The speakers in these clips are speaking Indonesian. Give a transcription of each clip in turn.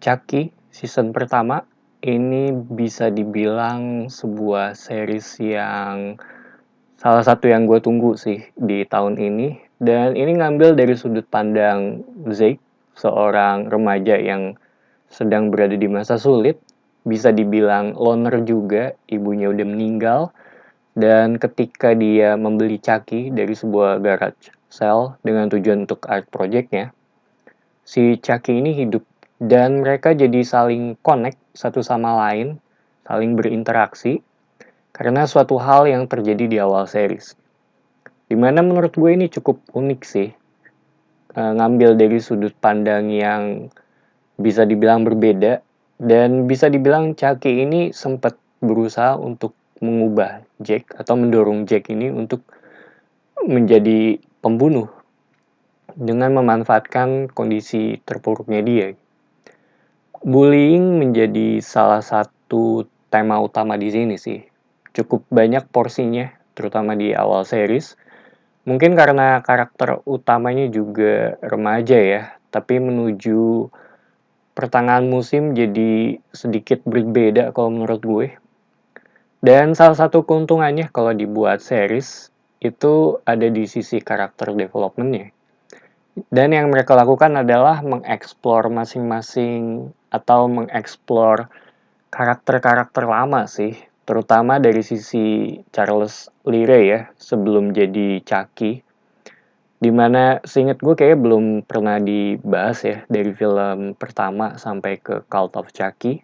Chucky season pertama ini bisa dibilang sebuah series yang salah satu yang gue tunggu sih di tahun ini. Dan ini ngambil dari sudut pandang Zeke, seorang remaja yang sedang berada di masa sulit. Bisa dibilang loner juga, ibunya udah meninggal. Dan ketika dia membeli Chucky dari sebuah garage sale dengan tujuan untuk art project-nya, si Chucky ini hidup dan mereka jadi saling connect satu sama lain, saling berinteraksi karena suatu hal yang terjadi di awal series. Dimana menurut gue ini cukup unik sih, ngambil dari sudut pandang yang bisa dibilang berbeda dan bisa dibilang Chucky ini sempat berusaha untuk mengubah Jack atau mendorong Jack ini untuk menjadi pembunuh dengan memanfaatkan kondisi terpuruknya dia. Bullying menjadi salah satu tema utama di sini sih. Cukup banyak porsinya, terutama di awal series. Mungkin karena karakter utamanya juga remaja ya, tapi menuju pertengahan musim jadi sedikit berbeda kalau menurut gue. Dan salah satu keuntungannya kalau dibuat series, itu ada di sisi karakter development-nya. Dan yang mereka lakukan adalah mengeksplor masing-masing atau mengeksplor karakter-karakter lama sih, terutama dari sisi Charles Lee Ray ya, sebelum jadi Chucky. Dimana seinget gue kayaknya belum pernah dibahas ya, dari film pertama sampai ke Cult of Chucky.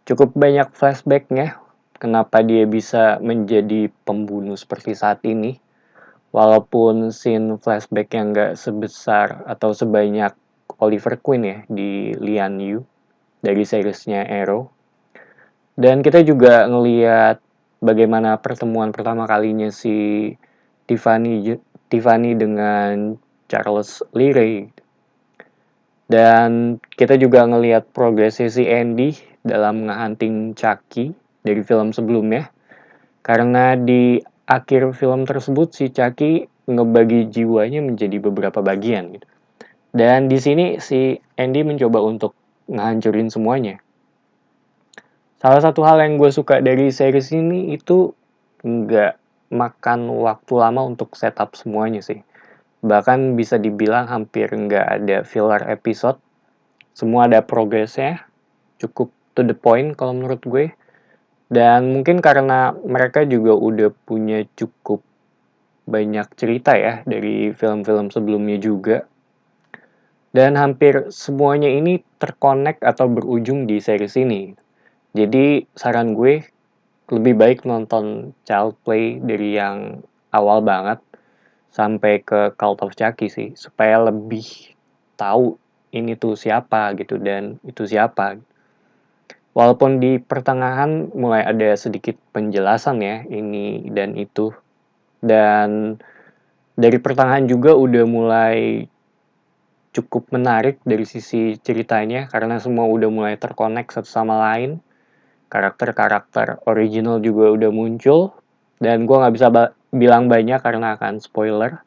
Cukup banyak flashback-nya, kenapa dia bisa menjadi pembunuh seperti saat ini. Walaupun scene flashback yang nggak sebesar atau sebanyak Oliver Queen ya di Lian Yu dari seriesnya Arrow. Dan kita juga ngelihat bagaimana pertemuan pertama kalinya si Tiffany dengan Charles Lee Ray. Dan kita juga ngelihat progresnya si Andy dalam ngehunting Chucky dari film sebelumnya. Karena di akhir film tersebut si Chucky ngebagi jiwanya menjadi beberapa bagian gitu. Dan di sini si Andy mencoba untuk ngehancurin semuanya. Salah satu hal yang gue suka dari series ini itu nggak makan waktu lama untuk setup semuanya sih. Bahkan bisa dibilang hampir nggak ada filler episode. Semua ada progresnya, cukup to the point kalau menurut gue. Dan mungkin karena mereka juga udah punya cukup banyak cerita ya dari film-film sebelumnya juga. Dan hampir semuanya ini terkonek atau berujung di series ini. Jadi saran gue lebih baik nonton Child Play dari yang awal banget sampai ke Cult of Chucky sih, supaya lebih tahu ini tuh siapa gitu dan itu siapa. Walaupun di pertengahan mulai ada sedikit penjelasan ya ini dan itu, dan dari pertengahan juga udah mulai cukup menarik dari sisi ceritanya karena semua udah mulai terkonek satu sama lain. Karakter-karakter original juga udah muncul dan gue nggak bisa bilang banyak karena akan spoiler.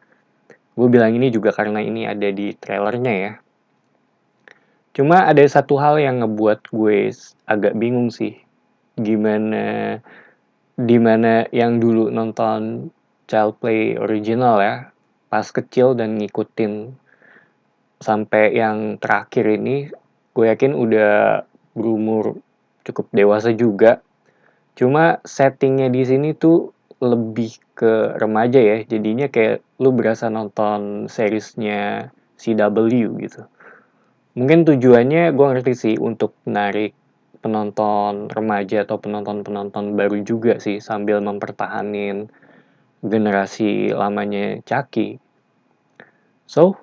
Gue bilang ini juga karena ini ada di trailernya ya. Cuma ada satu hal yang ngebuat gue agak bingung sih. Dimana yang dulu nonton Child Play original ya, pas kecil dan ngikutin sampai yang terakhir ini, gue yakin udah berumur cukup dewasa juga. Cuma settingnya di sini tuh lebih ke remaja ya, jadinya kayak lu berasa nonton seriesnya CW gitu. Mungkin tujuannya gue ngerti sih untuk menarik penonton remaja atau penonton-penonton baru juga sih sambil mempertahanin generasi lamanya Chucky. So,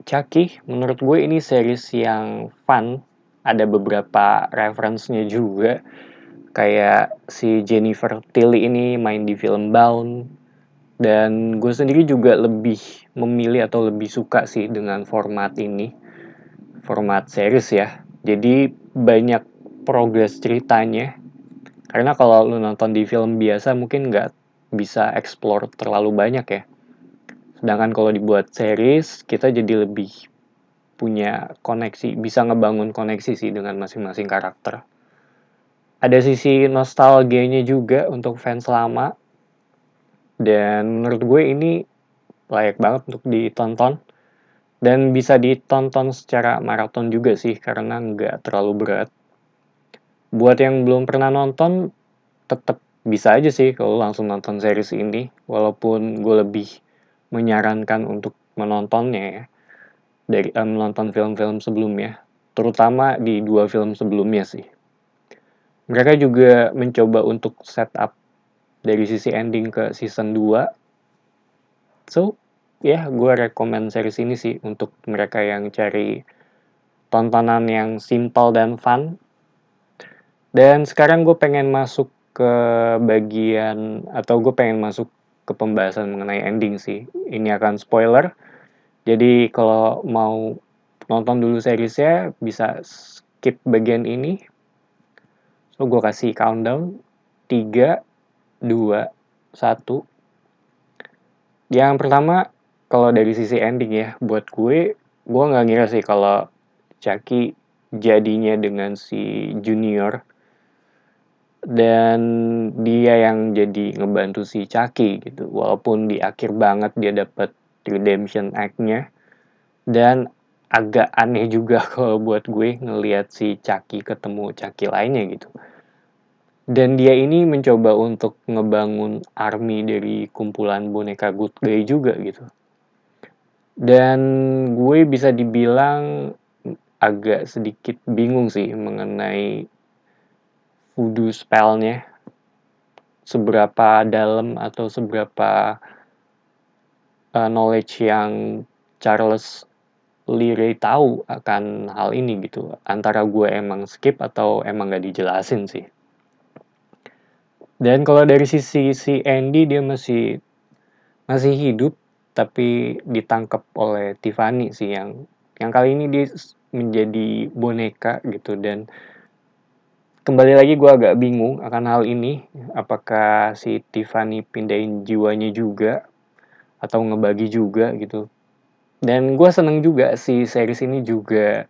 Chucky menurut gue ini series yang fun, ada beberapa reference-nya juga. Kayak si Jennifer Tilly ini main di film Bound. Dan gue sendiri juga lebih memilih atau lebih suka sih dengan format ini. Format series ya. Jadi banyak progres ceritanya. Karena kalau lu nonton di film biasa mungkin nggak bisa explore terlalu banyak ya. Sedangkan kalau dibuat series, kita jadi lebih punya koneksi, bisa ngebangun koneksi sih dengan masing-masing karakter. Ada sisi nostalgianya juga untuk fans lama, dan menurut gue ini layak banget untuk ditonton. Dan bisa ditonton secara maraton juga sih, karena nggak terlalu berat. Buat yang belum pernah nonton, tetap bisa aja sih kalau langsung nonton series ini, walaupun gue lebih menyarankan untuk menontonnya ya, dari menonton film-film sebelumnya, terutama di 2 film sebelumnya sih. Mereka juga mencoba untuk setup dari sisi ending ke season 2. So, ya gue rekomen series ini sih untuk mereka yang cari tontonan yang simple dan fun. Dan sekarang gue pengen masuk ke bagian, atau gue pengen masuk ke pembahasan mengenai ending sih. Ini akan spoiler, jadi kalau mau nonton dulu seriesnya bisa skip bagian ini. So gue kasih countdown 3, 2, 1. Yang pertama, kalau dari sisi ending ya, buat gue nggak ngira sih kalau Chucky jadinya dengan si Junior, dan dia yang jadi ngebantu si Chucky gitu, walaupun di akhir banget dia dapat redemption act-nya. Dan agak aneh juga kalau buat gue ngelihat si Chucky ketemu Chucky lainnya gitu. Dan dia ini mencoba untuk ngebangun army dari kumpulan boneka good guy juga gitu. Dan gue bisa dibilang agak sedikit bingung sih mengenai voodoo spell-nya, seberapa dalam atau seberapa knowledge yang Charles Lee Ray tahu akan hal ini gitu. Antara gue emang skip atau emang gak dijelasin sih. Dan kalau dari sisi si Andy, dia masih hidup, tapi ditangkap oleh Tiffany sih, yang kali ini dia menjadi boneka gitu. Dan kembali lagi gue agak bingung akan hal ini, apakah si Tiffany pindahin jiwanya juga atau ngebagi juga gitu. Dan gue seneng juga si series ini juga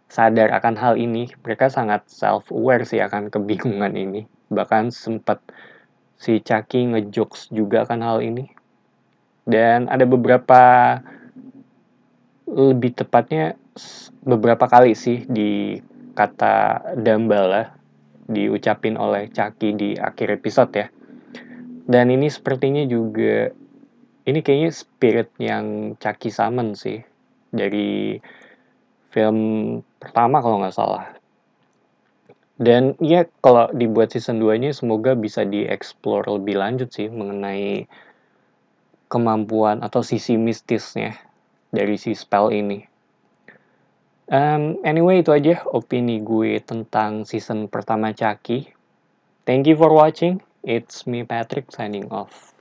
sadar akan hal ini. Mereka sangat self-aware sih akan kebingungan ini. Bahkan sempat si Chucky ngejokes juga akan hal ini. Dan ada beberapa, lebih tepatnya beberapa kali sih di kata Dambala diucapin oleh Chucky di akhir episode ya. Dan ini sepertinya juga, ini kayaknya spirit yang Chucky summon sih dari film pertama kalau nggak salah. Dan ya kalau dibuat season 2-nya semoga bisa dieksplor lebih lanjut sih mengenai kemampuan atau sisi mistisnya dari si spell ini. Anyway, itu aja opini gue tentang season pertama Chucky. Thank you for watching. It's me Patrick signing off.